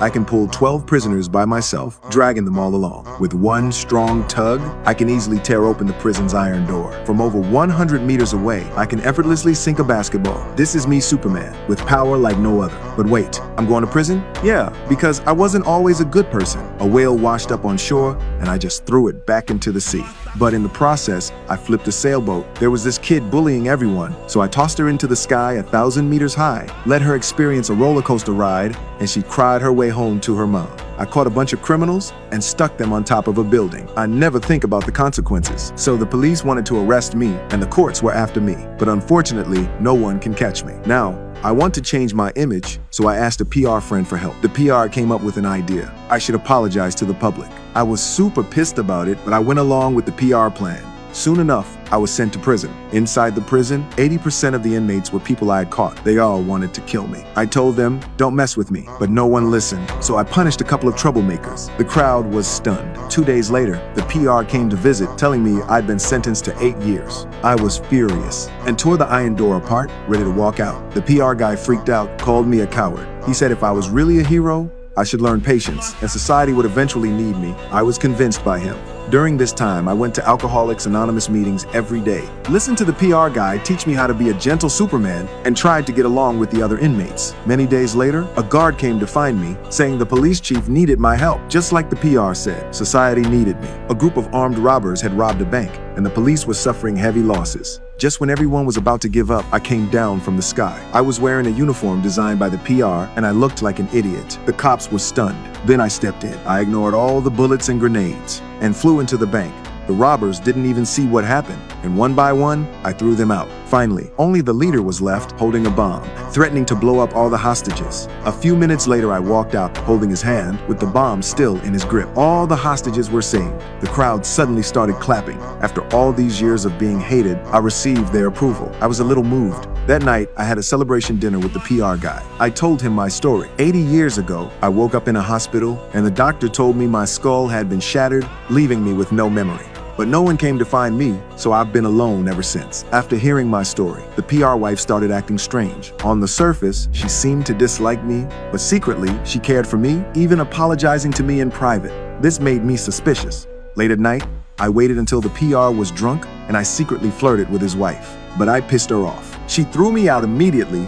I can pull 12 prisoners by myself, dragging them all along. With one strong tug, I can easily tear open the prison's iron door. From over 100 meters away, I can effortlessly sink a basketball. This is me, Superman, with power like no other. But wait, I'm going to prison? Yeah, because I wasn't always a good person. A whale washed up on shore, and I just threw it back into the sea. But in the process, I flipped a sailboat. There was this kid bullying everyone, so I tossed her into the sky 1,000 meters high, let her experience a roller coaster ride, and she cried her way home to her mom. I caught a bunch of criminals and stuck them on top of a building. I never think about the consequences. So the police wanted to arrest me, and the courts were after me. But unfortunately, no one can catch me. Now, I want to change my image, so I asked a PR friend for help. The PR came up with an idea. I should apologize to the public. I was super pissed about it, but I went along with the PR plan. Soon enough, I was sent to prison. Inside the prison, 80% of the inmates were people I had caught. They all wanted to kill me. I told them, don't mess with me, but no one listened, so I punished a couple of troublemakers. The crowd was stunned. 2 days later, the PR came to visit, telling me I'd been sentenced to 8 years. I was furious and tore the iron door apart, ready to walk out. The PR guy freaked out, called me a coward. He said if I was really a hero, I should learn patience, and society would eventually need me. I was convinced by him. During this time, I went to Alcoholics Anonymous meetings every day, listened to the PR guy teach me how to be a gentle Superman, and tried to get along with the other inmates. Many days later, a guard came to find me, saying the police chief needed my help. Just like the PR said, society needed me. A group of armed robbers had robbed a bank, and the police was suffering heavy losses. Just when everyone was about to give up, I came down from the sky. I was wearing a uniform designed by the PR, and I looked like an idiot. The cops were stunned. Then I stepped in. I ignored all the bullets and grenades and flew into the bank. The robbers didn't even see what happened, and one by one, I threw them out. Finally, only the leader was left holding a bomb, threatening to blow up all the hostages. A few minutes later, I walked out, holding his hand, with the bomb still in his grip. All the hostages were saved. The crowd suddenly started clapping. After all these years of being hated, I received their approval. I was a little moved. That night, I had a celebration dinner with the PR guy. I told him my story. 80 years ago, I woke up in a hospital, and the doctor told me my skull had been shattered, leaving me with no memory. But no one came to find me, so I've been alone ever since. After hearing my story, the PR wife started acting strange. On the surface, she seemed to dislike me, but secretly, she cared for me, even apologizing to me in private. This made me suspicious. Late at night, I waited until the PR was drunk, and I secretly flirted with his wife. But I pissed her off. She threw me out immediately,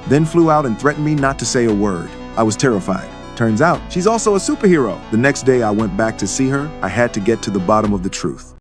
then flew out and threatened me not to say a word. I was terrified. Turns out, she's also a superhero. The next day I went back to see her. I had to get to the bottom of the truth.